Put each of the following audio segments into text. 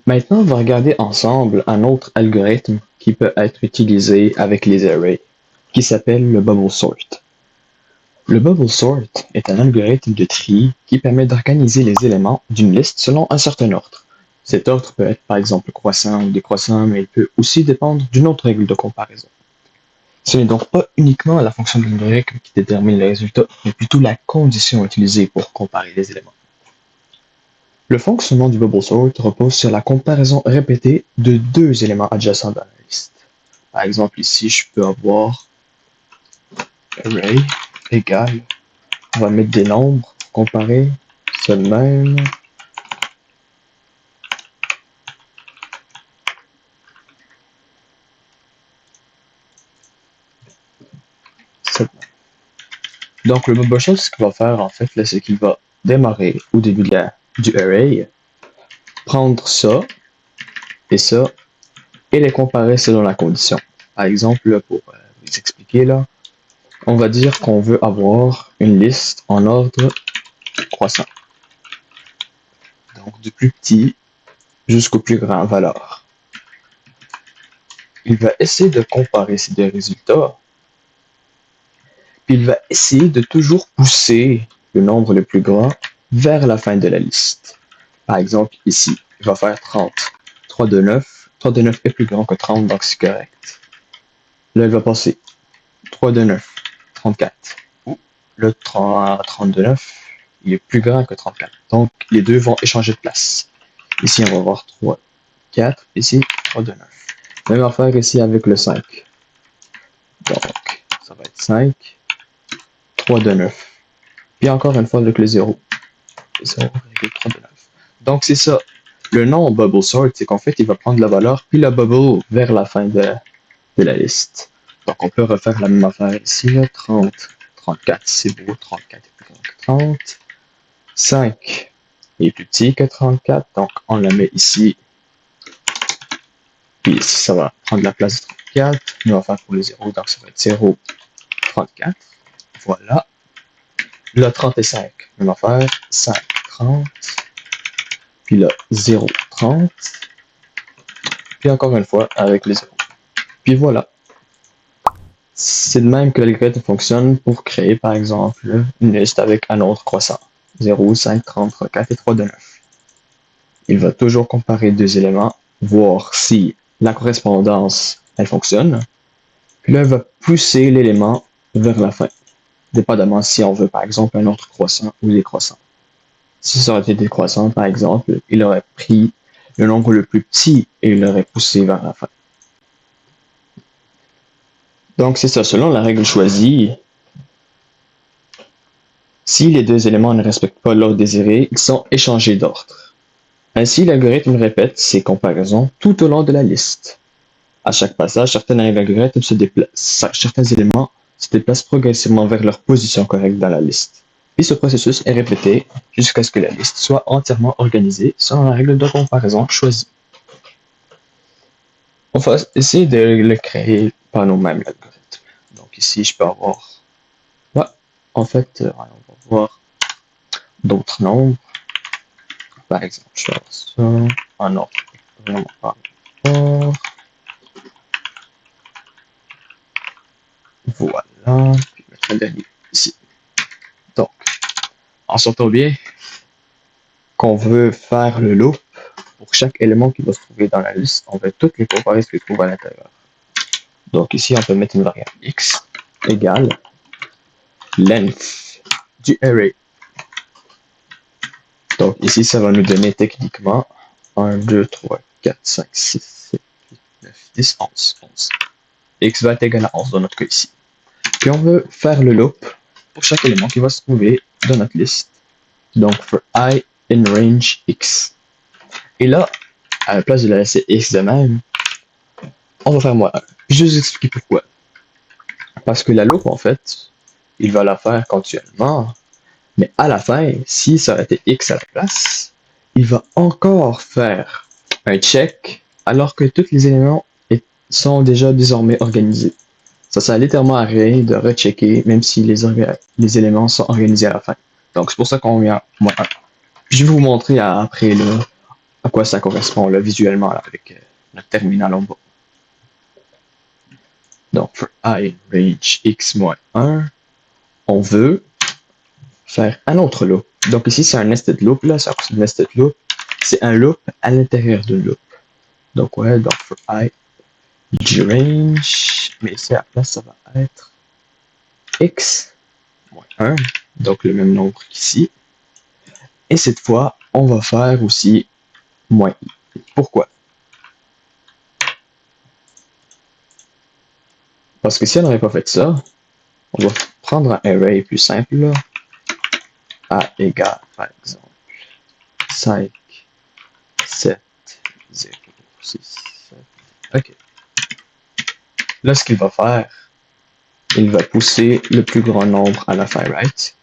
Maintenant, on va regarder ensemble un autre algorithme qui peut être utilisé avec les arrays, qui s'appelle le bubble sort. Le bubble sort est un algorithme de tri qui permet d'organiser les éléments d'une liste selon un certain ordre. Cet ordre peut être par exemple croissant ou décroissant, mais il peut aussi dépendre d'une autre règle de comparaison. Ce n'est donc pas uniquement la fonction de l'algorithme qui détermine le résultat, mais plutôt la condition utilisée pour comparer les éléments. Le fonctionnement du bubble sort repose sur la comparaison répétée de deux éléments adjacents dans la liste. Par exemple, ici, je peux avoir array égale, on va mettre des nombres, comparer, ça de même. Ça de même. Donc, le bubble sort, ce qu'il va faire, en fait, c'est qu'il va démarrer au début du array, prendre ça, et les comparer selon la condition. Par exemple, là, pour vous expliquer, là, on va dire qu'on veut avoir une liste en ordre croissant. Donc, du plus petit jusqu'au plus grand valeur. Il va essayer de comparer ces deux résultats, puis il va essayer de toujours pousser le nombre le plus grand vers la fin de la liste. Par exemple, ici, il va faire 30. 3 de 9. 3 de 9 est plus grand que 30, donc c'est correct. Là, il va passer 3 de 9, 34. Le 30 de 9, il est plus grand que 34. Donc, les deux vont échanger de place. Ici, on va voir 3, 4. Ici, 3 de 9. Même affaire ici avec le 5. Donc, ça va être 5, 3 de 9. Puis encore une fois avec le 0. 0 avec le 3 de 9. Donc, c'est ça. Le nom bubble sort, c'est qu'en fait, il va prendre la valeur, puis la bubble vers la fin de la liste. Donc, on peut refaire la même affaire ici. Là, 30, 34, c'est beau. 34 est plus grand que 30. 5 est plus petit que 34. Donc, on la met ici. Puis ici, ça va prendre la place de 34. Nous, on va faire pour le 0. Donc, ça va être 0, 34. Voilà. Là, 35. Même affaire. 5, 30. Puis là, 0, 30. Puis encore une fois, avec le 0. Puis voilà. C'est de même que l'algorithme fonctionne pour créer, par exemple, une liste avec un ordre croissant. 0, 5, 30, 34 et 3 de 9. Il va toujours comparer deux éléments, voir si la correspondance, elle fonctionne. Puis là, il va pousser l'élément vers la fin, dépendamment si on veut, par exemple, un ordre croissant ou décroissant. Si ça aurait été décroissant, par exemple, il aurait pris le nombre le plus petit et il l'aurait poussé vers la fin. Donc, c'est ça. Selon la règle choisie, si les deux éléments ne respectent pas l'ordre désiré, ils sont échangés d'ordre. Ainsi, l'algorithme répète ces comparaisons tout au long de la liste. À chaque passage, certains éléments se déplacent progressivement vers leur position correcte dans la liste. Et ce processus est répété jusqu'à ce que la liste soit entièrement organisée selon la règle de comparaison choisie. On va essayer de le créer par nous-mêmes, l'algorithme. Donc ici, je peux avoir... Ouais, en fait, on va voir d'autres nombres. Par exemple, je vais avoir ça en ordre vraiment pas rapport. Voilà, puis mettre le dernier ici. Donc, on s'entend bien qu'on veut faire le loop pour chaque élément qui va se trouver dans la liste. On veut toutes les comparer ce qui se trouve à l'intérieur. Donc ici, on peut mettre une variable x égale length du array. Donc ici, ça va nous donner techniquement 1, 2, 3, 4, 5, 6, 7, 8, 9, 10, 11. 11. X va être égal à 11 dans notre cas ici. Puis on veut faire le loop pour chaque élément qui va se trouver dans notre liste. Donc, for I in range X. Et là, à la place de la laisser X de même, on va faire moi 1. Je vais vous expliquer pourquoi. Parce que la loop, en fait, il va la faire continuellement. Mais à la fin, si ça aurait été X à la place, il va encore faire un check alors que tous les éléments sont déjà désormais organisés. Ça sert littéralement à rien de rechecker, même si les éléments sont organisés à la fin. Donc, c'est pour ça qu'on vient moins 1. Je vais vous montrer après là, à quoi ça correspond là, visuellement là, avec notre terminal en bas. Donc, for I range x moins 1, on veut faire un autre loop. Donc ici, c'est un nested loop. Là, c'est un nested loop. C'est un loop à l'intérieur d'une loop. Donc, ouais, donc for I range, mais ici, à la place, ça va être x moins 1. Donc, le même nombre qu'ici. Et cette fois, on va faire aussi moins i. Pourquoi? Parce que si on n'aurait pas fait ça, on va prendre un array plus simple, là. A égale, par exemple, 5, 7, 0, 6, 7. OK. Là, ce qu'il va faire, il va pousser le plus grand nombre à la fin, right?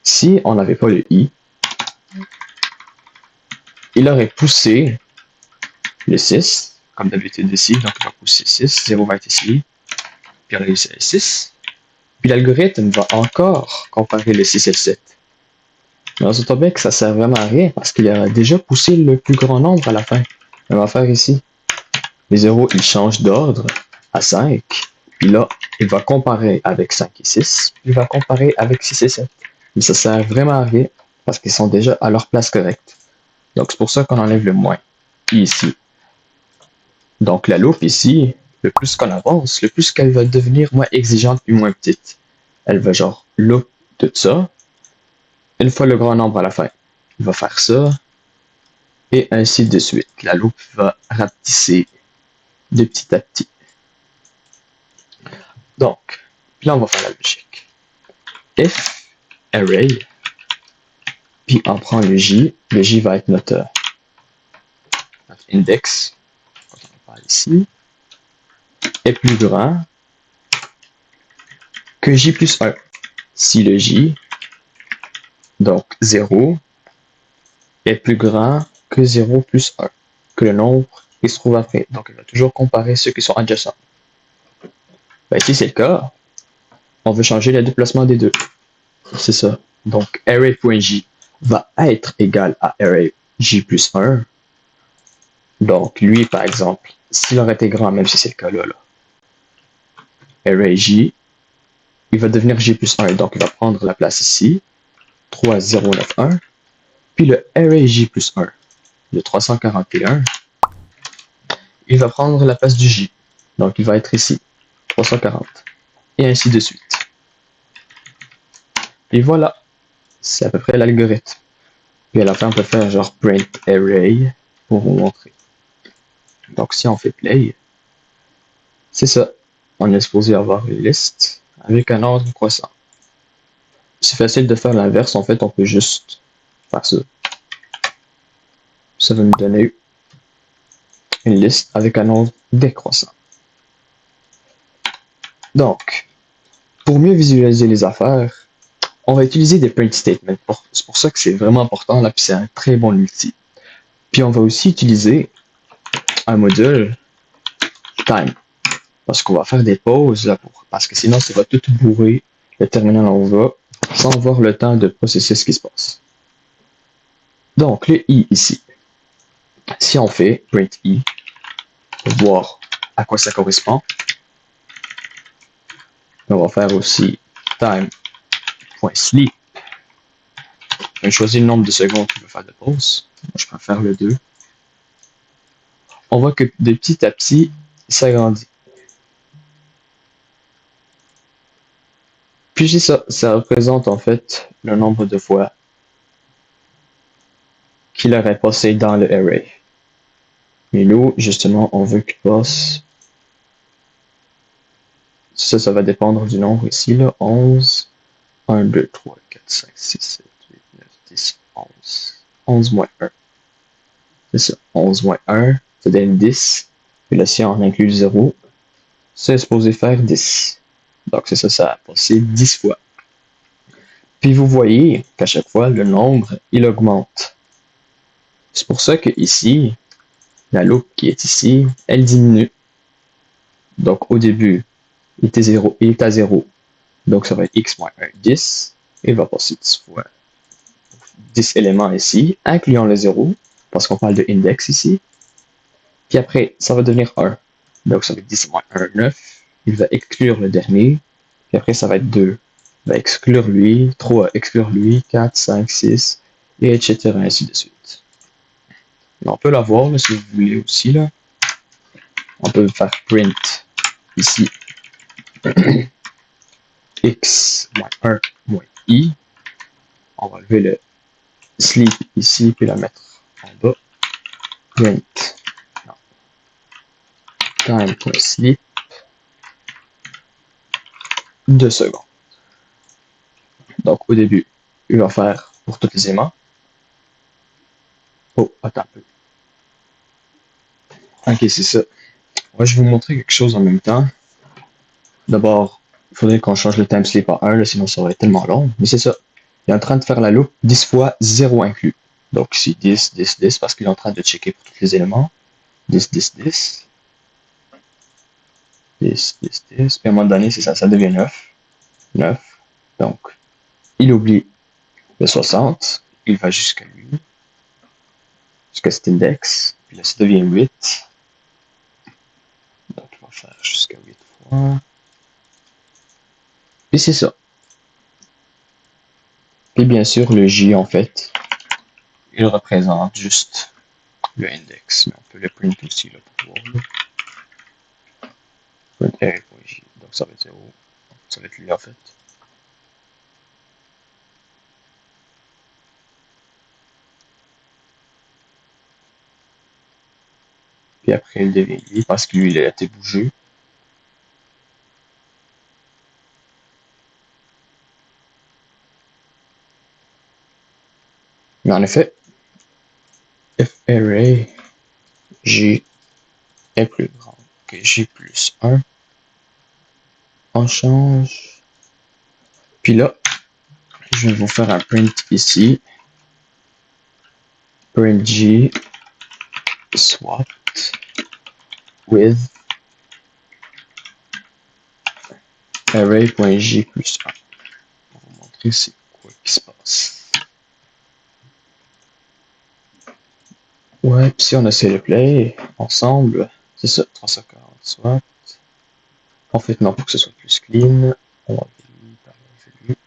Si on n'avait pas le i, il aurait poussé le 6, comme d'habitude ici, donc il va pousser 6, 0 va être ici, puis on a ici 6, puis l'algorithme va encore comparer le 6 et le 7. Mais on s'entend bien que ça sert vraiment à rien, parce qu'il a déjà poussé le plus grand nombre à la fin. On va faire ici. Les 0, ils changent d'ordre à 5, puis là, il va comparer avec 5 et 6, puis il va comparer avec 6 et 7. Mais ça sert vraiment à rien, parce qu'ils sont déjà à leur place correcte. Donc, c'est pour ça qu'on enlève le moins ici. Donc, la loupe ici, le plus qu'on avance, le plus qu'elle va devenir moins exigeante puis moins petite. Elle va genre loop tout ça, une fois le grand nombre à la fin. Il va faire ça, et ainsi de suite. La loupe va rapetisser de petit à petit. Donc, là, on va faire la logique. If array, puis on prend le j va être notre index, quand on parle ici, est plus grand que j plus 1. Si le j, donc 0, est plus grand que 0 plus 1, que le nombre qui se trouve après. Donc, il va toujours comparer ceux qui sont adjacents. Ben, si c'est le cas, on veut changer le déplacement des deux. C'est ça. Donc, array.j va être égal à array j plus 1. Donc, lui, par exemple, s'il aurait été grand, même si c'est le cas là, array j, il va devenir j plus 1. Donc, il va prendre la place ici, 3, 0, 9, 1. Puis le array j plus 1, le 341, il va prendre la place du j. Donc, il va être ici, 340. Et ainsi de suite. Et voilà, c'est à peu près l'algorithme. Puis à la fin, on peut faire genre print array pour vous montrer. Donc, si on fait play, c'est ça. On est supposé avoir une liste avec un ordre croissant. C'est facile de faire l'inverse. En fait, on peut juste faire ça. Ça va nous donner une liste avec un ordre décroissant. Donc, pour mieux visualiser les affaires, on va utiliser des print statements. C'est pour ça que c'est vraiment important, là, puis c'est un très bon outil. Puis on va aussi utiliser un module time. Parce qu'on va faire des pauses, là, parce que sinon, ça va tout bourrer le terminal en va, sans avoir le temps de processer ce qui se passe. Donc, le i ici. Si on fait print i, pour voir à quoi ça correspond, on va faire aussi time.sleep. Je vais choisir le nombre de secondes qu'il veut faire de pause. Moi, je préfère le 2. On voit que de petit à petit, il s'agrandit. Puis ça représente en fait le nombre de fois qu'il aurait passé dans le array. Mais nous, justement, on veut qu'il passe. Ça va dépendre du nombre ici, là. 11, 1, 2, 3, 4, 5, 6, 7, 8, 9, 10, 11. 11 moins 1. C'est ça. 11 moins 1, ça donne 10. Puis là, si on inclut le 0, c'est supposé faire 10. Donc, c'est ça, ça a passé 10 fois. Puis vous voyez qu'à chaque fois, le nombre, il augmente. C'est pour ça que ici, la loupe qui est ici, elle diminue. Donc, au début, il est à 0. Donc, ça va être x moins 1, 10. Il va passer 10 fois. 10 éléments ici, incluant le 0, parce qu'on parle de index ici. Puis après, ça va devenir 1. Donc ça va être 10 moins 1, 9. Il va exclure le dernier. Puis après, ça va être 2. Il va exclure lui, 3, exclure lui, 4, 5, 6, et etc. ainsi de suite. On peut l'avoir là, si vous voulez aussi. Là. On peut faire print ici x moins 1 moins i. On va lever le sleep ici, puis la mettre en bas. Print time.sleep 2 secondes. Donc au début, il va faire pour tous les aimants. Oh, attends un peu. Ok, c'est ça. Moi, je vais vous montrer quelque chose en même temps. D'abord, il faudrait qu'on change le time sleep à 1, là, sinon ça va être tellement long. Mais c'est ça. Il est en train de faire la loupe 10 fois 0 inclus. Donc ici 10, 10, 10, parce qu'il est en train de checker pour tous les éléments. 10, 10, 10. 10, 10, 10. Puis à un moment donné, c'est ça, ça devient 9. 9. Donc, il oublie le 60. Il va jusqu'à lui. Jusqu'à cet index. Puis là, ça devient 8. Donc, il va faire jusqu'à 8 fois. Puis c'est ça. Puis bien sûr, le J, en fait, il représente juste le index. Mais on peut le print aussi, là, pour voir. Print array.j. Donc, ça va être 0. Ça va être lui, en fait. Puis après, il devient lui, parce que lui, il a été bougé. Mais en effet, if array j est plus grand que j plus 1, on change. Puis là, je vais vous faire un print ici. Print j swap with array.j plus 1. On va vous montrer c'est quoi qui se passe. Ouais, puis si on essaie de play ensemble, c'est ça, 340 swap. En fait, non, pour que ce soit plus clean, on va vérifier.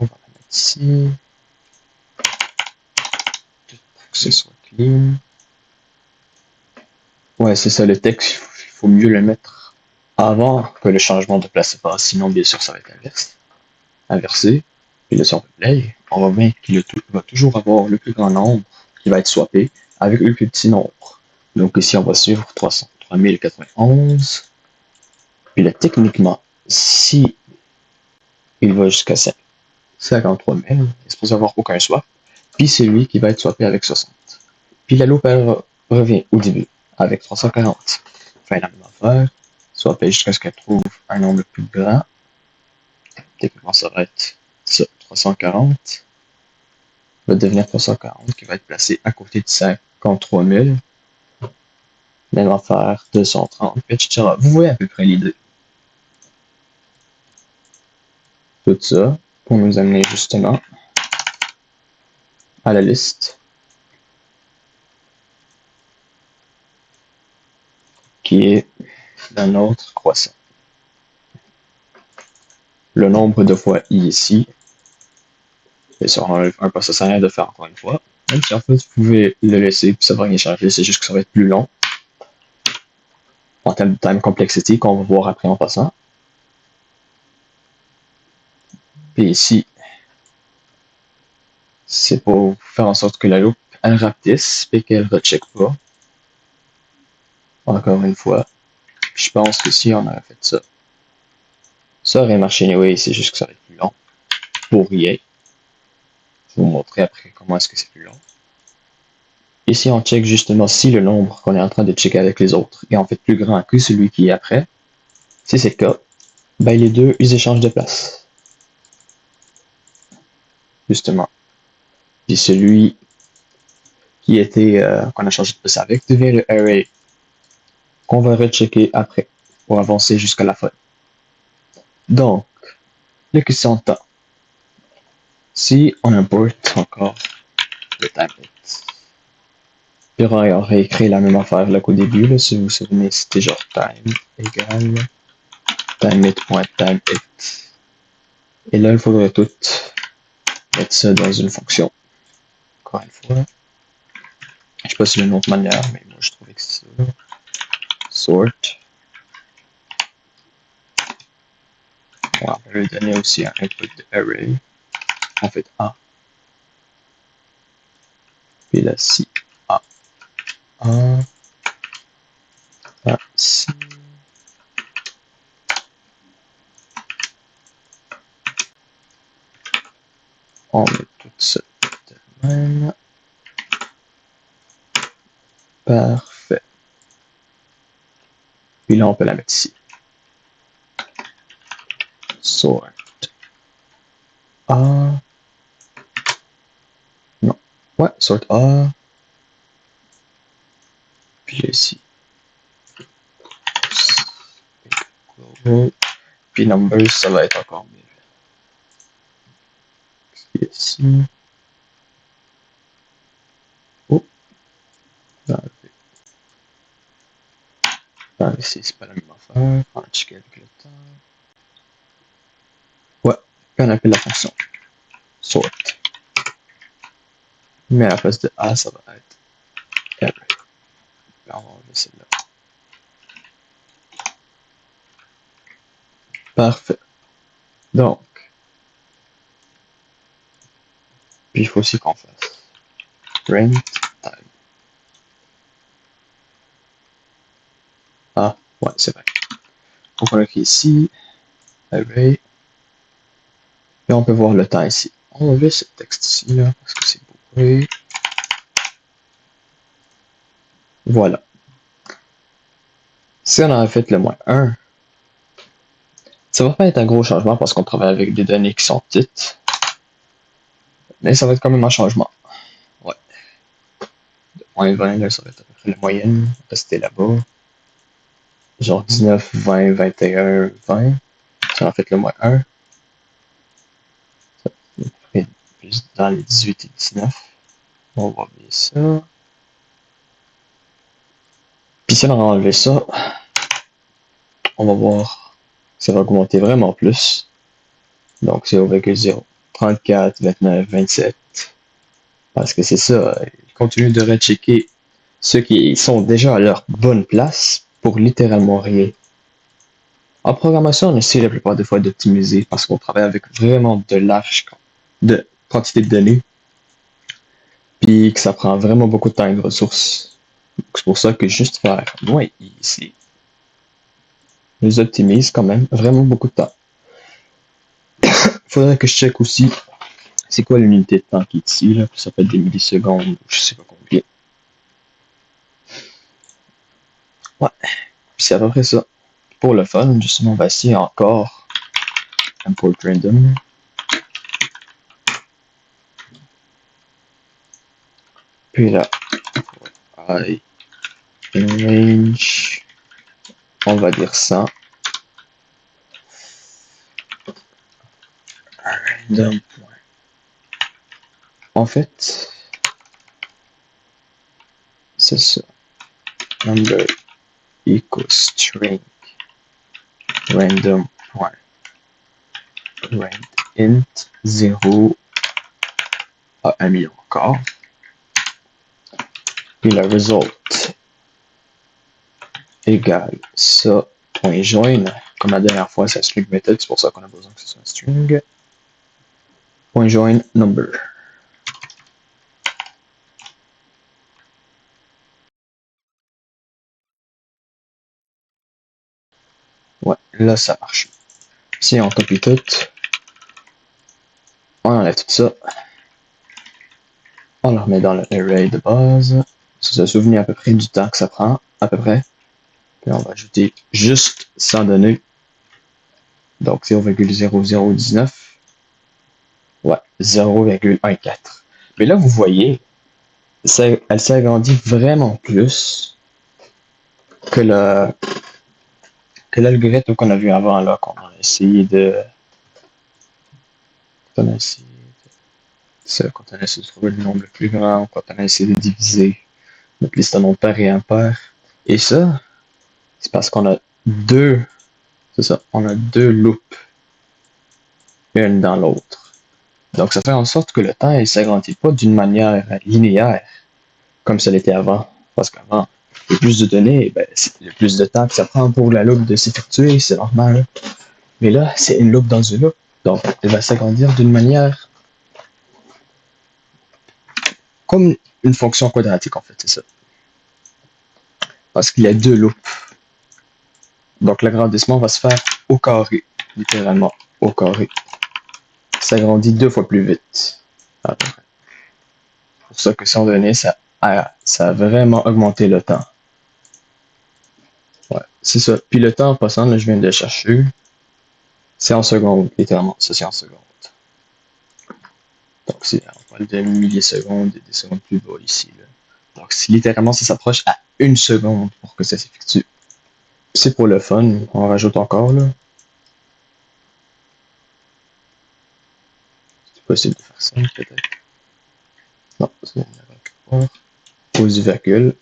On va la mettre ici. Pour que ce soit clean. Ouais, c'est ça, le texte, il faut mieux le mettre avant que le changement de place se passe. Sinon, bien sûr, ça va être inversé. Puis là, si on fait play, on va bien qu'il va toujours avoir le plus grand nombre qui va être swappé avec le plus petit nombre. Donc ici, on va suivre 3091. Puis là, techniquement, si il va jusqu'à 53 000, il est supposé avoir aucun swap. Puis c'est lui qui va être swappé avec 60. Puis la loupe, elle revient au début avec 340. Fait la même affaire, swapper jusqu'à ce qu'elle trouve un nombre plus grand. Techniquement, ça va être ça, 340. Va devenir 340 qui va être placé à côté de 53 000. Même affaire, 230, etc. Vous voyez à peu près l'idée. Tout ça pour nous amener justement à la liste qui est d'un autre croissant. Le nombre de fois i ici, et ça on enlève un pas, ça sert à rien de faire encore une fois. Même si en fait vous pouvez le laisser, puis ça va rien changer, c'est juste que ça va être plus long. En termes de time complexity qu'on va voir après en passant. Puis ici, c'est pour faire en sorte que la loupe elle rapetisse et qu'elle ne recheck pas. Encore une fois. Puis je pense que si on avait fait ça, ça aurait marché anyway, c'est juste que ça aurait été plus long. Pour rien. Je vais vous montrer après comment est-ce que c'est plus long. Ici, on check justement si le nombre qu'on est en train de checker avec les autres est en fait plus grand que celui qui est après. Si c'est le cas, ben les deux, ils échangent de place. Justement. Puis celui qui était qu'on a changé de place avec devient le array qu'on va rechecker après pour avancer jusqu'à la fin. Donc, les questions de temps. Si on importe encore le timeit, puis on réécrit la même affaire là qu'au début, là, si vous vous souvenez, c'était genre time égale timeit.timeit. Et là, il faudrait tout mettre ça dans une fonction. Encore une fois. Je sais pas si c'est une autre manière, mais moi je trouvais que c'est ça. Sort. On va lui donner aussi un input de array. En fait A. Puis là, si A. A. A. Si. On met tout ça de même. Parfait. Puis là, on peut la mettre ici. Sort A. Non. Ouais, sort A. Puis ici. Puis numbers, ça va être encore mieux. Ici. Oh. Ici, c'est pas la même affaire. On va checker avec le temps. Ouais, puis on appelle la fonction sort. Mais à la place de A, ça va être array. Là, on va enlever celle-là. Parfait. Donc, puis il faut aussi qu'on fasse print time. Ah, ouais, c'est vrai. Donc, on a écrit ici, array. Et on peut voir le temps ici. On va enlever ce texte ici, là, parce que c'est bourré. Voilà. Si on avait fait le -1, ça va pas être un gros changement parce qu'on travaille avec des données qui sont petites. Mais ça va être quand même un changement. Ouais. De -20, là, ça va être à peu près la moyenne. Rester là-bas. Genre 19, 20, 21, 20. Si on a fait le -1. Ça fait plus dans les 18 et 19. On va enlever ça. Puis si on a enlevé ça, on va voir que ça va augmenter vraiment plus. Donc 0,0, 34, 29, 27. Parce que c'est ça, ils continuent de rechecker ceux qui sont déjà à leur bonne place pour littéralement rien. En programmation, on essaie la plupart des fois d'optimiser parce qu'on travaille avec vraiment de larges quantités de données. Puis que ça prend vraiment beaucoup de temps et de ressources. C'est pour ça que juste faire moins ici nous optimise quand même vraiment beaucoup de temps. Il faudrait que je check aussi c'est quoi l'unité de temps qui est ici, là. Ça peut être des millisecondes, je sais pas combien. Ouais, puis c'est à peu près ça. Pour le fun, justement, on va essayer encore import random. Puis là, I in range, on va dire ça. Random. En fait, c'est ça. Number equals string random point rand int 0 à 1 million encore. Puis la result égale ça point join. Comme la dernière fois, c'est un string method, c'est pour ça qu'on a besoin que ce soit un string. Point join number. Ouais, là ça marche. Si on copie tout, on enlève tout ça. On le remet dans le array de base. Ça se souvient à peu près du temps que ça prend, à peu près. Puis on va ajouter juste 100 données. Donc 0,0019. Ouais, 0,14. Mais là, vous voyez, elle s'agrandit vraiment plus que l'algorithme qu'on a vu avant, là, qu'on a essayé de... Quand on a essayé quand on a essayé de trouver le nombre le plus grand, quand on a essayé de diviser notre liste en nombres pairs et impairs. Et ça, c'est parce qu'on a deux, c'est ça, on a deux loops, une dans l'autre. Donc ça fait en sorte que le temps ne s'agrandit pas d'une manière linéaire, comme ça l'était avant. Parce qu'avant, le plus de données, ben, le plus de temps que ça prend pour la loupe de s'effectuer, c'est normal. Mais là, c'est une loupe dans une loupe. Donc, elle va s'agrandir d'une manière comme une fonction quadratique, en fait, c'est ça. Parce qu'il y a deux loupes. Donc, l'agrandissement va se faire au carré, littéralement, au carré. Ça grandit 2 fois plus vite, à peu près. C'est pour ça que si on donnait, ça a vraiment augmenté le temps. Ouais, c'est ça. Puis le temps en passant, là, je viens de le chercher. C'est en secondes, littéralement. Ça, c'est en secondes. Donc, on parle de millisecondes et des secondes plus bas ici. Là. Donc, littéralement, ça s'approche à 1 seconde pour que ça s'effectue. C'est pour le fun. On rajoute encore, là. C'est possible de faire ça, peut-être. Non, c'est une pause virgule.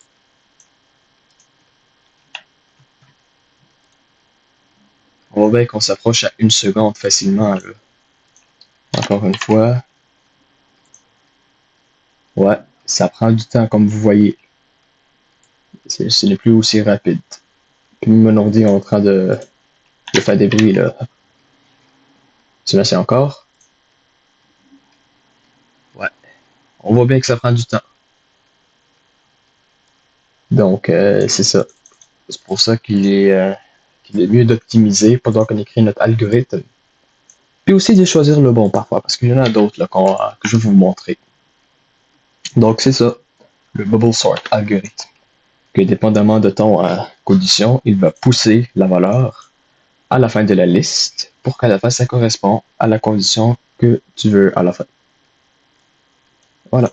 On voit bien qu'on s'approche à 1 seconde facilement, là. Encore une fois. Ouais, ça prend du temps, comme vous voyez. Ce n'est plus aussi rapide. Puis mon ordi est en train de faire des bruits, là. Tu m'as encore? Ouais. On voit bien que ça prend du temps. Donc, c'est ça. C'est pour ça qu'il est mieux d'optimiser pendant qu'on écrit notre algorithme. Puis aussi de choisir le bon parfois, parce qu'il y en a d'autres là, que je vais vous montrer. Donc, c'est ça, le bubble sort algorithme. Que dépendamment de ton condition, il va pousser la valeur à la fin de la liste pour qu'à la fin, ça correspond à la condition que tu veux à la fin. Voilà.